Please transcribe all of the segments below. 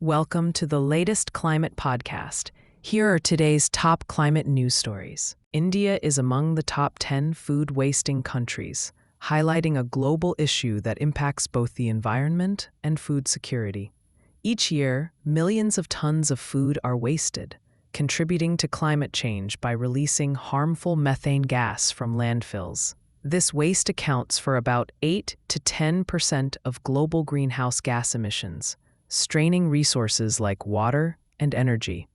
Welcome to the latest climate podcast. Here are today's top climate news stories. India is among the top 10 food wasting countries, highlighting a global issue that impacts both the environment and food security. Each year, millions of tons of food are wasted, contributing to climate change by releasing harmful methane gas from landfills. This waste accounts for about 8 to 10% of global greenhouse gas emissions, straining resources like water and energy.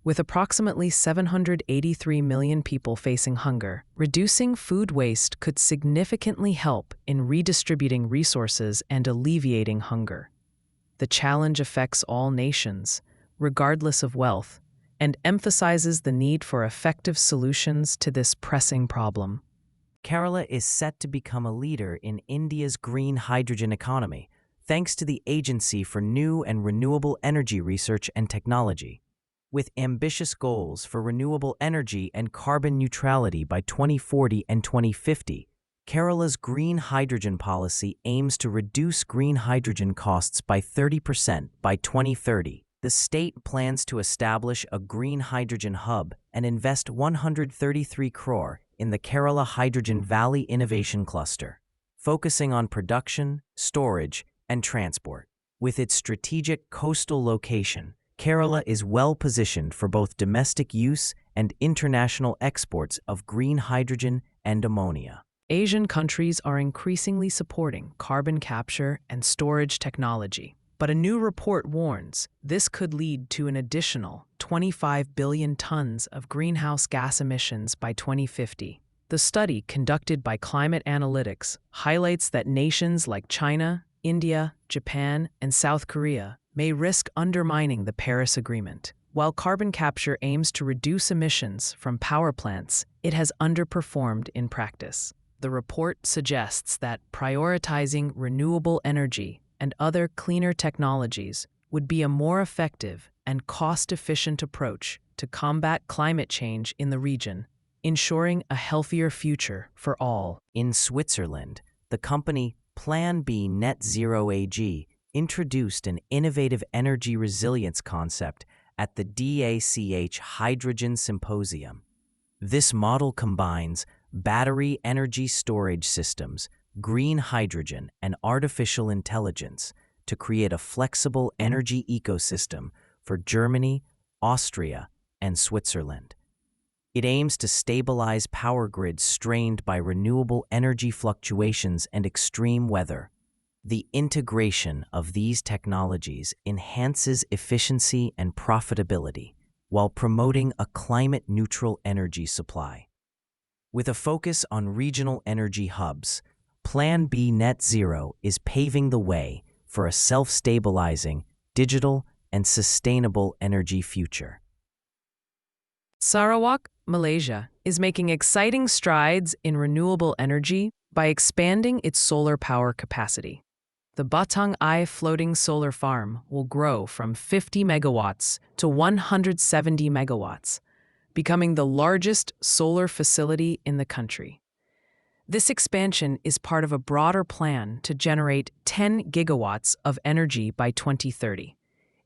With approximately 783 million people facing hunger, reducing food waste could significantly help in redistributing resources and alleviating hunger. The challenge affects all nations, regardless of wealth, and emphasizes the need for effective solutions to this pressing problem. Kerala is set to become a leader in India's green hydrogen economy, thanks to the Agency for New and Renewable Energy Research and Technology. With ambitious goals for renewable energy and carbon neutrality by 2040 and 2050, Kerala's green hydrogen policy aims to reduce green hydrogen costs by 30% by 2030. The state plans to establish a green hydrogen hub and invest 133 crore in the Kerala Hydrogen Valley Innovation Cluster, focusing on production, storage, and transport. With its strategic coastal location, Kerala is well positioned for both domestic use and international exports of green hydrogen and ammonia. Asian countries are increasingly supporting carbon capture and storage technology, but a new report warns this could lead to an additional 25 billion tons of greenhouse gas emissions by 2050. The study conducted by Climate Analytics highlights that nations like China, India, Japan, and South Korea may risk undermining the Paris Agreement. While carbon capture aims to reduce emissions from power plants, it has underperformed in practice. The report suggests that prioritizing renewable energy and other cleaner technologies would be a more effective and cost-efficient approach to combat climate change in the region, ensuring a healthier future for all. In Switzerland, the company Plan B Net Zero AG introduced an innovative energy resilience concept at the DACH Hydrogen Symposium. This model combines battery energy storage systems, green hydrogen, and artificial intelligence to create a flexible energy ecosystem for Germany, Austria, and Switzerland. It aims to stabilize power grids strained by renewable energy fluctuations and extreme weather. The integration of these technologies enhances efficiency and profitability while promoting a climate-neutral energy supply. With a focus on regional energy hubs, Plan B Net Zero is paving the way for a self-stabilizing, digital, and sustainable energy future. Sarawak, Malaysia, is making exciting strides in renewable energy by expanding its solar power capacity. The Batang Ai floating solar farm will grow from 50 megawatts to 170 megawatts, becoming the largest solar facility in the country. This expansion is part of a broader plan to generate 10 gigawatts of energy by 2030.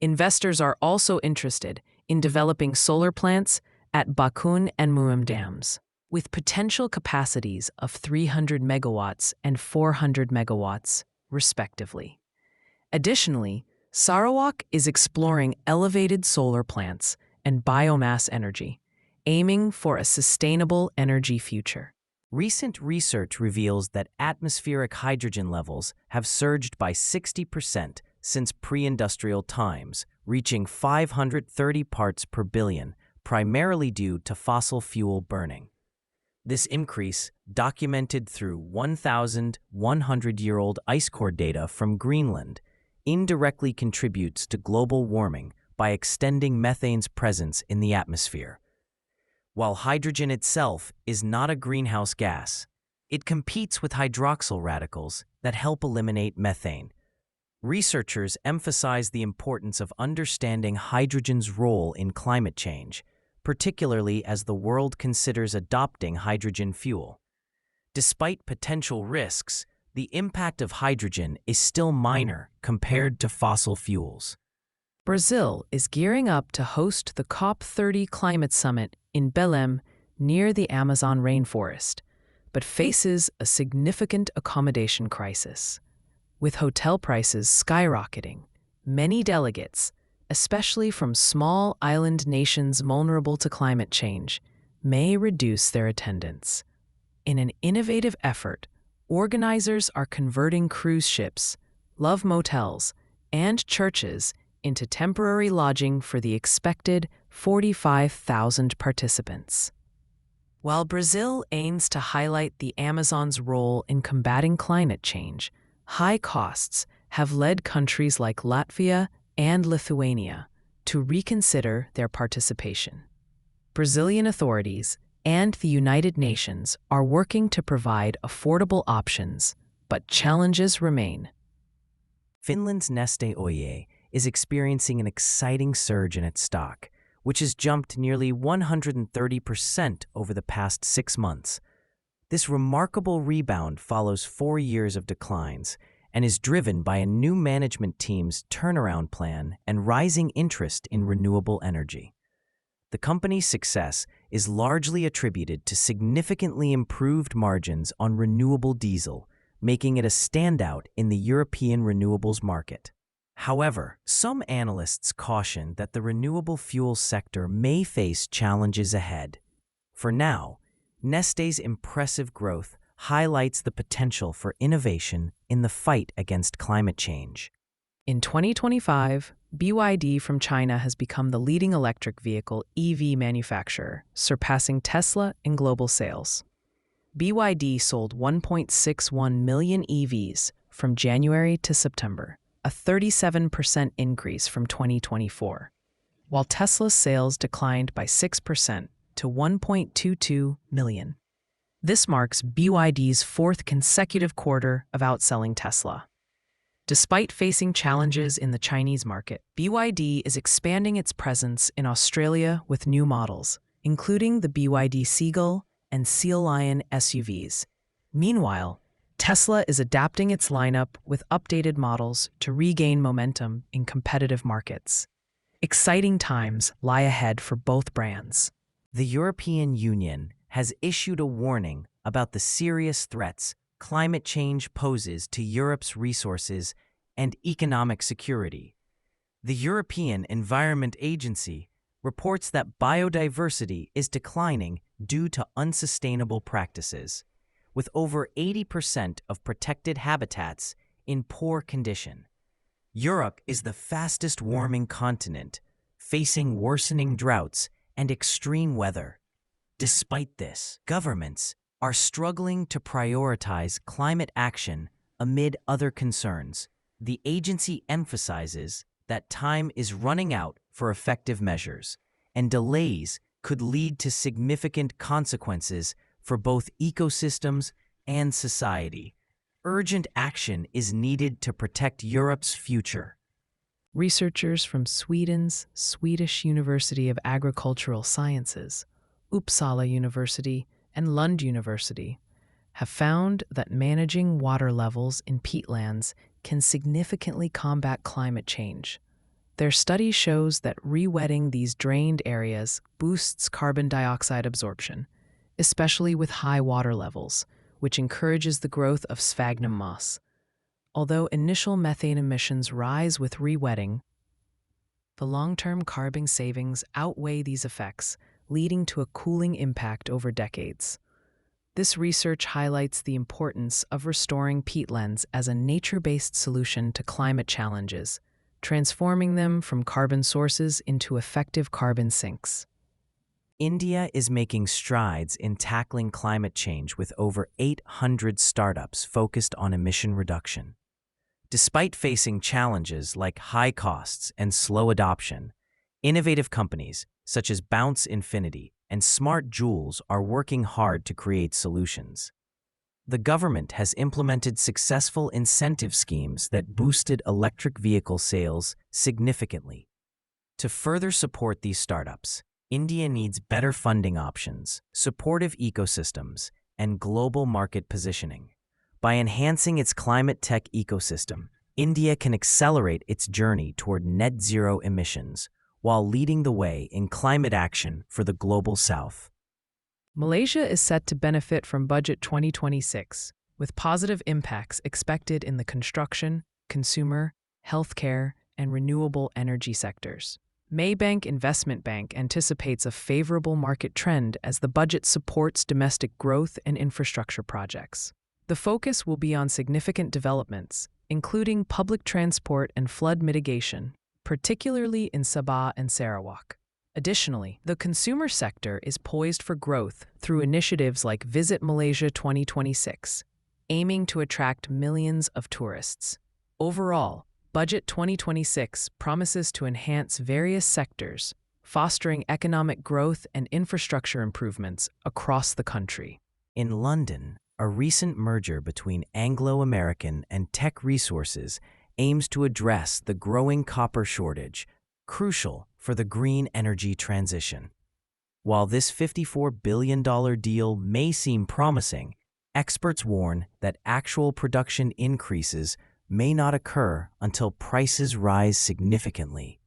Investors are also interested in developing solar plants at Bakun and Muam dams, with potential capacities of 300 megawatts and 400 megawatts, respectively. Additionally, Sarawak is exploring elevated solar plants and biomass energy, aiming for a sustainable energy future. Recent research reveals that atmospheric hydrogen levels have surged by 60% since pre-industrial times, reaching 530 parts per billion, primarily due to fossil fuel burning. This increase, documented through 1,100-year-old ice core data from Greenland, indirectly contributes to global warming by extending methane's presence in the atmosphere. While hydrogen itself is not a greenhouse gas, it competes with hydroxyl radicals that help eliminate methane. Researchers emphasize the importance of understanding hydrogen's role in climate change, particularly as the world considers adopting hydrogen fuel. Despite potential risks, the impact of hydrogen is still minor compared to fossil fuels. Brazil is gearing up to host the COP30 climate summit in Belém, near the Amazon rainforest, but faces a significant accommodation crisis. With hotel prices skyrocketing, many delegates, especially from small island nations vulnerable to climate change, may reduce their attendance. In an innovative effort, organizers are converting cruise ships, love motels, and churches into temporary lodging for the expected 45,000 participants. While Brazil aims to highlight the Amazon's role in combating climate change, high costs have led countries like Latvia and Lithuania to reconsider their participation. Brazilian authorities and the United Nations are working to provide affordable options, but challenges remain. Finland's Neste Oy is experiencing an exciting surge in its stock, which has jumped nearly 130% over the past 6 months. This remarkable rebound follows 4 years of declines and is driven by a new management team's turnaround plan and rising interest in renewable energy. The company's success is largely attributed to significantly improved margins on renewable diesel, making it a standout in the European renewables market. However, some analysts caution that the renewable fuel sector may face challenges ahead. For now, Neste's impressive growth highlights the potential for innovation in the fight against climate change. In 2025, BYD from China has become the leading electric vehicle EV manufacturer, surpassing Tesla in global sales. BYD sold 1.61 million EVs from January to September, a 37% increase from 2024, while Tesla's sales declined by 6% to 1.22 million. This marks BYD's 4th consecutive quarter of outselling Tesla. Despite facing challenges in the Chinese market, BYD is expanding its presence in Australia with new models, including the BYD Seagull and Sea Lion SUVs. Meanwhile, Tesla is adapting its lineup with updated models to regain momentum in competitive markets. Exciting times lie ahead for both brands. The European Union has issued a warning about the serious threats climate change poses to Europe's resources and economic security. The European Environment Agency reports that biodiversity is declining due to unsustainable practices, with over 80% of protected habitats in poor condition. Europe is the fastest warming continent, facing worsening droughts and extreme weather. Despite this, governments are struggling to prioritize climate action amid other concerns. The agency emphasizes that time is running out for effective measures, and delays could lead to significant consequences for both ecosystems and society. Urgent action is needed to protect Europe's future. Researchers from Sweden's Swedish University of Agricultural Sciences, Uppsala University, and Lund University have found that managing water levels in peatlands can significantly combat climate change. Their study shows that re-wetting these drained areas boosts carbon dioxide absorption, especially with high water levels, which encourages the growth of sphagnum moss. Although initial methane emissions rise with re-wetting, the long-term carbon savings outweigh these effects, leading to a cooling impact over decades. This research highlights the importance of restoring peatlands as a nature-based solution to climate challenges, transforming them from carbon sources into effective carbon sinks. India is making strides in tackling climate change with over 800 startups focused on emission reduction. Despite facing challenges like high costs and slow adoption, innovative companies such as Bounce Infinity and Smart Joules are working hard to create solutions. The government has implemented successful incentive schemes that boosted electric vehicle sales significantly. To further support these startups, India needs better funding options, supportive ecosystems, and global market positioning. By enhancing its climate tech ecosystem, India can accelerate its journey toward net zero emissions while leading the way in climate action for the global south. Malaysia is set to benefit from Budget 2026, with positive impacts expected in the construction, consumer, healthcare, and renewable energy sectors. Maybank Investment Bank anticipates a favorable market trend as the budget supports domestic growth and infrastructure projects. The focus will be on significant developments, including public transport and flood mitigation, particularly in Sabah and Sarawak. Additionally, the consumer sector is poised for growth through initiatives like Visit Malaysia 2026, aiming to attract millions of tourists. Overall, Budget 2026 promises to enhance various sectors, fostering economic growth and infrastructure improvements across the country. In London, a recent merger between Anglo-American and Tech Resources aims to address the growing copper shortage, crucial for the green energy transition. While this $54 billion deal may seem promising, experts warn that actual production increases may not occur until prices rise significantly.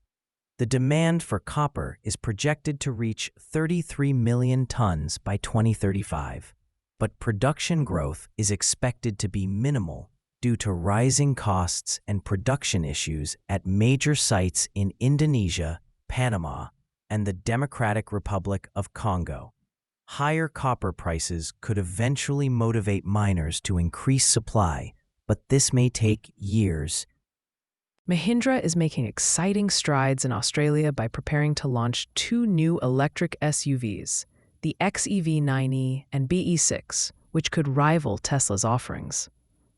The demand for copper is projected to reach 33 million tons by 2035, but production growth is expected to be minimal due to rising costs and production issues at major sites in Indonesia, Panama, and the Democratic Republic of Congo. Higher copper prices could eventually motivate miners to increase supply, but this may take years. Mahindra is making exciting strides in Australia by preparing to launch 2 new electric SUVs, the XEV9e and BE6, which could rival Tesla's offerings.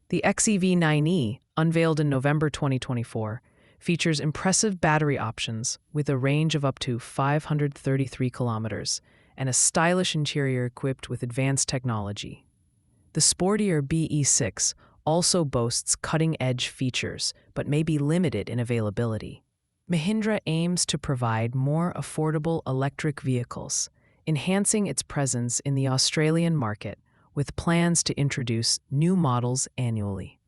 The XEV9e, unveiled in November 2024, features impressive battery options with a range of up to 533 kilometers and a stylish interior equipped with advanced technology. The sportier BE6 also boasts cutting-edge features, but may be limited in availability. Mahindra aims to provide more affordable electric vehicles, enhancing its presence in the Australian market with plans to introduce new models annually.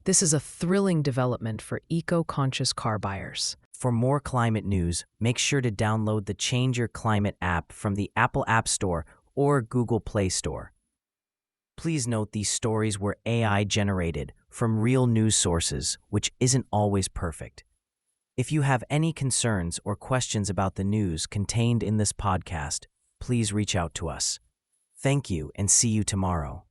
This is a thrilling development for eco-conscious car buyers. For more climate news, make sure to download the Change Your Climate app from the Apple App Store or Google Play Store. Please note these stories were AI-generated from real news sources, which isn't always perfect. If you have any concerns or questions about the news contained in this podcast, please reach out to us. Thank you and see you tomorrow.